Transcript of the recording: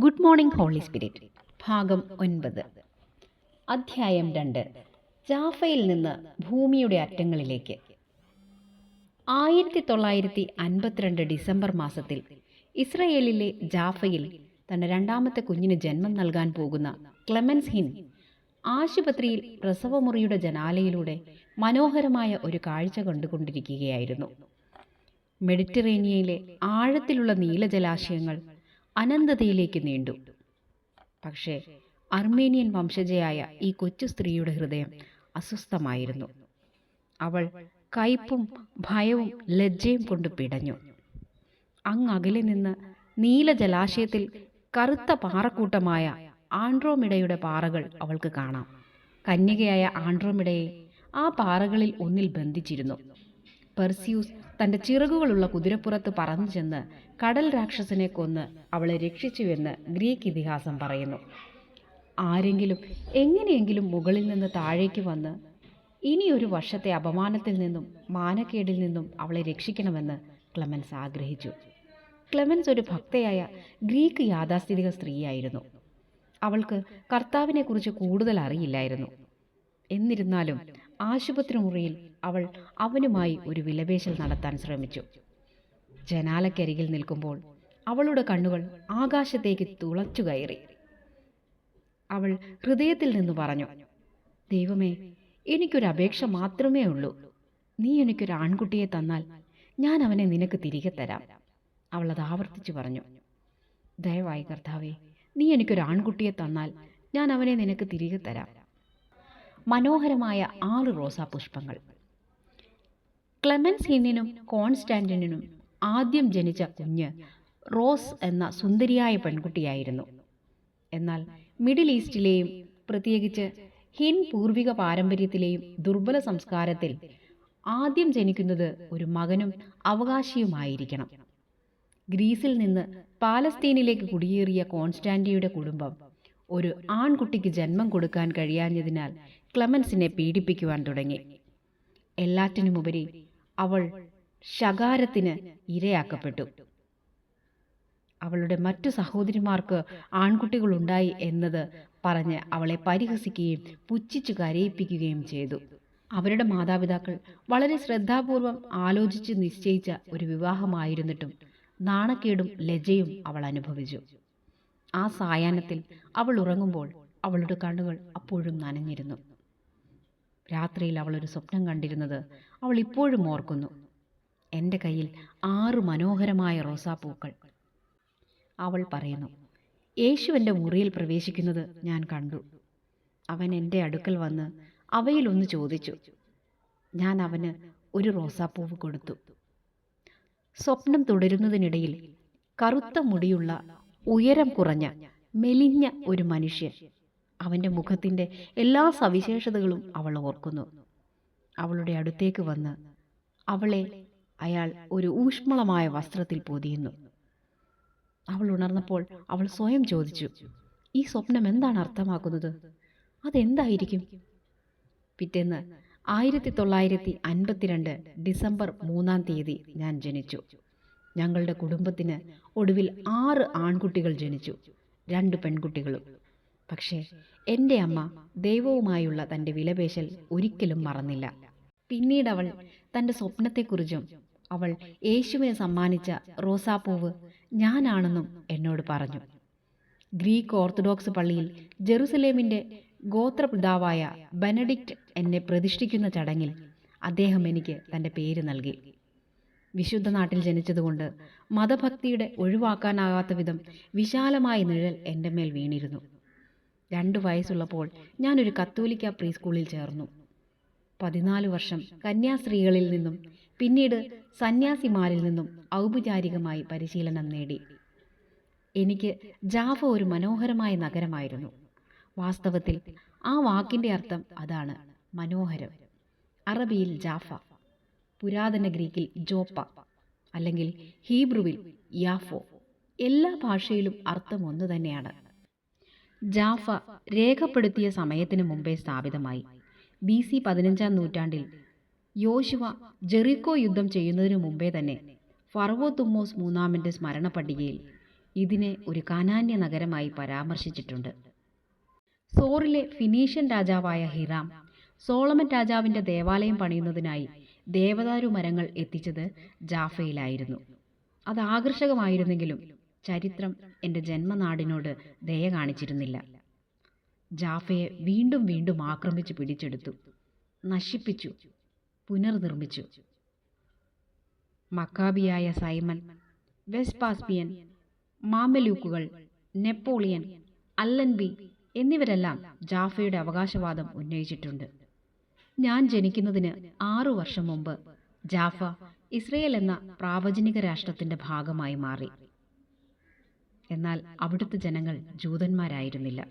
Good morning holy spirit ഭാഗം 9 അധ്യായം 2 ജാഫയിൽ നിന്ന് ഭൂമിയുടെ അറ്റങ്ങളിലേക്ക്. 1952 ഡിസംബർ മാസത്തിൽ ഇസ്രയേലിലെ ജാഫയിൽ തന്റെ രണ്ടാമത്തെ കുഞ്ഞിന് ജന്മം നൽകാൻ പോകുന്ന ക്ലെമൻസ് ഹിൻ ആശുപത്രിയിൽ പ്രസവമുറിയുടെ ജനാലയിലൂടെ മനോഹരമായ ഒരു കാഴ്ച കണ്ടുകൊണ്ടിരിക്കുകയായിരുന്നു. മെഡിറ്ററേനിയയിലെ ആഴത്തിലുള്ള നീലജലാശയങ്ങൾ അനന്തതയിലേക്ക് നീണ്ടു. പക്ഷേ അർമേനിയൻ വംശജയായ ഈ കൊച്ചു സ്ത്രീയുടെ ഹൃദയം അസ്വസ്ഥമായിരുന്നു. അവൾ കയ്പും ഭയവും ലജ്ജയും കൊണ്ട് പിടഞ്ഞു. അങ്ങകലെ നിന്ന് നീലജലാശയത്തിൽ കറുത്ത പാറക്കൂട്ടമായ ആൻഡ്രോമിഡയുടെ പാറകൾ അവൾക്ക് കാണാം. കന്യകയായ ആൻഡ്രോമിഡയെ ആ പാറകളിൽ ഒന്നിൽ ബന്ധിച്ചിരുന്നു. പെർസ്യൂസ് തൻ്റെ ചിറകുകളുള്ള കുതിരപ്പുറത്ത് പറന്നു ചെന്ന് കടൽ രാക്ഷസനെ കൊന്ന് അവളെ രക്ഷിച്ചുവെന്ന് ഗ്രീക്ക് ഇതിഹാസം പറയുന്നു. ആരെങ്കിലും എങ്ങനെയെങ്കിലും മുകളിൽ നിന്ന് താഴേക്ക് വന്ന് ഇനിയൊരു വർഷത്തെ അപമാനത്തിൽ നിന്നും മാനക്കേടിൽ നിന്നും അവളെ രക്ഷിക്കണമെന്ന് ക്ലെമൻസ് ആഗ്രഹിച്ചു. ക്ലെമൻസ് ഒരു ഭക്തയായ ഗ്രീക്ക് യാഥാസ്ഥിതിക സ്ത്രീയായിരുന്നു. അവൾക്ക് കർത്താവിനെക്കുറിച്ച് കൂടുതൽ അറിയില്ലായിരുന്നു. എന്നിരുന്നാലും ആശുപത്രി മുറിയിൽ അവൾ അവനുമായി ഒരു വിലപേശൽ നടത്താൻ ശ്രമിച്ചു. ജനാലക്കരികിൽ നിൽക്കുമ്പോൾ അവളുടെ കണ്ണുകൾ ആകാശത്തേക്ക് തുളച്ചു കയറി. അവൾ ഹൃദയത്തിൽ നിന്ന് പറഞ്ഞു, ദൈവമേ, എനിക്കൊരു അപേക്ഷ മാത്രമേ ഉള്ളൂ. നീ എനിക്കൊരു ആൺകുട്ടിയെ തന്നാൽ ഞാൻ അവനെ നിനക്ക് തിരികെ തരാം. അവൾ അത് ആവർത്തിച്ചു പറഞ്ഞു. ദയവായി കർത്താവേ, നീ എനിക്കൊരു ആൺകുട്ടിയെ തന്നാൽ ഞാൻ അവനെ നിനക്ക് തിരികെ തരാം. മനോഹരമായ 6 റോസാപുഷ്പങ്ങൾ. ക്ലെമൻസ് ഹിന്നിനും കോൺസ്റ്റാന്റിനും ആദ്യം ജനിച്ച കുഞ്ഞ് റോസ് എന്ന സുന്ദരിയായ പെൺകുട്ടിയായിരുന്നു. എന്നാൽ മിഡിൽ ഈസ്റ്റിലെയും പ്രത്യേകിച്ച് ഹിൻ പൂർവിക പാരമ്പര്യത്തിലെയും ദുർബല സംസ്കാരത്തിൽ ആദ്യം ജനിക്കുന്നത് ഒരു മകനും അവകാശിയുമായിരിക്കണം. ഗ്രീസിൽ നിന്ന് പാലസ്തീനിലേക്ക് കുടിയേറിയ കോൺസ്റ്റാന്റിയുടെ കുടുംബം ഒരു ആൺകുട്ടിക്ക് ജന്മം കൊടുക്കാൻ കഴിയാഞ്ഞതിനാൽ ക്ലെമൻസിനെ പീഡിപ്പിക്കുവാൻ തുടങ്ങി. എല്ലാറ്റിനുമുപരി അവൾ ശകാരത്തിന് ഇരയാക്കപ്പെട്ടു. അവളുടെ മറ്റു സഹോദരിമാർക്ക് ആൺകുട്ടികളുണ്ടായി എന്നത് പറഞ്ഞ് അവളെ പരിഹസിക്കുകയും പുച്ഛിച്ചു കരയിപ്പിക്കുകയും ചെയ്തു. അവരുടെ മാതാപിതാക്കൾ വളരെ ശ്രദ്ധാപൂർവം ആലോചിച്ച് നിശ്ചയിച്ച ഒരു വിവാഹമായിരുന്നിട്ടും നാണക്കേടും ലജ്ജയും അവൾ അനുഭവിച്ചു. ആ സായാഹ്നത്തിൽ അവൾ ഉറങ്ങുമ്പോൾ അവളുടെ കണ്ണുകൾ അപ്പോഴും നനഞ്ഞിരുന്നു. രാത്രിയിൽ അവൾ ഒരു സ്വപ്നം കണ്ടിരുന്നത് അവൾ ഇപ്പോഴും ഓർക്കുന്നു. എൻ്റെ കയ്യിൽ 6 മനോഹരമായ റോസാപ്പൂക്കൾ. അവൾ പറയുന്നു, യേശു എൻ്റെ മുറിയിൽ പ്രവേശിക്കുന്നത് ഞാൻ കണ്ടു. അവൻ എൻ്റെ അടുക്കൽ വന്ന് അവയിലൊന്ന് ചോദിച്ചു. ഞാൻ അവന് ഒരു റോസാപ്പൂവ് കൊടുത്തു. സ്വപ്നം തുടരുന്നതിനിടയിൽ കറുത്ത മുടിയുള്ള ഉയരം കുറഞ്ഞ മെലിഞ്ഞ ഒരു മനുഷ്യൻ, അവൻ്റെ മുഖത്തിൻ്റെ എല്ലാ സവിശേഷതകളും അവൾ ഓർക്കുന്നു, അവളുടെ അടുത്തേക്ക് വന്ന് അവളെ അയാൾ ഒരു ഊഷ്മളമായ വസ്ത്രത്തിൽ പൊതിയുന്നു. അവൾ ഉണർന്നപ്പോൾ അവൾ സ്വയം ചോദിച്ചു, ഈ സ്വപ്നം എന്താണ് അർത്ഥമാക്കുന്നത്? അതെന്തായിരിക്കും? പിറ്റേന്ന് 1952 ഡിസംബർ 3-ാം തീയതി ഞാൻ ജനിച്ചു. ഞങ്ങളുടെ കുടുംബത്തിന് ഒടുവിൽ 6 ആൺകുട്ടികൾ ജനിച്ചു, 2 പെൺകുട്ടികളും. പക്ഷേ എൻ്റെ അമ്മ ദൈവവുമായുള്ള തൻ്റെ വിലപേശൽ ഒരിക്കലും മറന്നില്ല. പിന്നീട് അവൾ തൻ്റെ സ്വപ്നത്തെക്കുറിച്ചും അവൾ യേശുവിന് സമ്മാനിച്ച റോസാപ്പൂവ് ഞാനാണെന്നും എന്നോട് പറഞ്ഞു. ഗ്രീക്ക് ഓർത്തഡോക്സ് പള്ളിയിൽ ജെറുസലേമിൻ്റെ ഗോത്രപിതാവായ ബെനഡിക്റ്റ് എന്നെ പ്രതിഷ്ഠിക്കുന്ന ചടങ്ങിൽ അദ്ദേഹം എനിക്ക് തൻ്റെ പേര് നൽകി. വിശുദ്ധ നാട്ടിൽ ജനിച്ചതുകൊണ്ട് മതഭക്തിയുടെ ഒഴിവാക്കാനാകാത്ത വിധം വിശാലമായ നിഴൽ എൻ്റെ മേൽ വീണിരുന്നു. 2 വയസ്സുള്ളപ്പോൾ ഞാനൊരു കത്തോലിക്ക പ്രീ സ്കൂളിൽ ചേർന്നു. 14 വർഷം കന്യാസ്ത്രീകളിൽ നിന്നും പിന്നീട് സന്യാസിമാരിൽ നിന്നും ഔപചാരികമായി പരിശീലനം നേടി. എനിക്ക് ജാഫ ഒരു മനോഹരമായ നഗരമായിരുന്നു. വാസ്തവത്തിൽ ആ വാക്കിൻ്റെ അർത്ഥം അതാണ്, മനോഹരം. അറബിയിൽ ജാഫ, പുരാതന ഗ്രീക്കിൽ ജോപ്പ, അല്ലെങ്കിൽ ഹീബ്രുവിൽ യാഫോ. എല്ലാ ഭാഷയിലും അർത്ഥം ഒന്നു തന്നെയാണ്. ജാഫ രേഖപ്പെടുത്തിയ സമയത്തിന് മുമ്പേ സ്ഥാപിതമായി. BC 15-ാം നൂറ്റാണ്ടിൽ യോശുവ ജെറിക്കോ യുദ്ധം ചെയ്യുന്നതിനു മുമ്പേ തന്നെ ഫറവോ തുമ്മോസ് മൂന്നാമൻ്റെ സ്മരണ പട്ടികയിൽ ഇതിനെ ഒരു കാനാന്യ നഗരമായി പരാമർശിച്ചിട്ടുണ്ട്. സോറിലെ ഫിനീഷ്യൻ രാജാവായ ഹിറാം സോളമൻ രാജാവിൻ്റെ ദേവാലയം പണിയുന്നതിനായി ദേവദാരു മരങ്ങൾ എത്തിച്ചത് ജാഫയിലായിരുന്നു. അത് ആകർഷകമായിരുന്നെങ്കിലും ചരിത്രം എൻ്റെ ജന്മനാടിനോട് ദയ കാണിച്ചിരുന്നില്ല. ജാഫയെ വീണ്ടും വീണ്ടും ആക്രമിച്ചു പിടിച്ചെടുത്തു, നശിപ്പിച്ചു, പുനർനിർമ്മിച്ചു. മക്കാബിയായ സൈമൺ, വെസ്പാസ്പിയൻ, മാമലൂക്കുകൾ, നെപ്പോളിയൻ, അല്ലൻബി എന്നിവരെല്ലാം ജാഫയുടെ അവകാശവാദം ഉന്നയിച്ചിട്ടുണ്ട്. ഞാൻ ജനിക്കുന്നതിന് 6 വർഷം മുമ്പ് ജാഫ ഇസ്രയേൽ എന്ന പ്രാവചനിക രാഷ്ട്രത്തിൻ്റെ ഭാഗമായി മാറി. എന്നാൽ അവിടുത്തെ ജനങ്ങൾ ജൂതന്മാരായിരുന്നില്ല.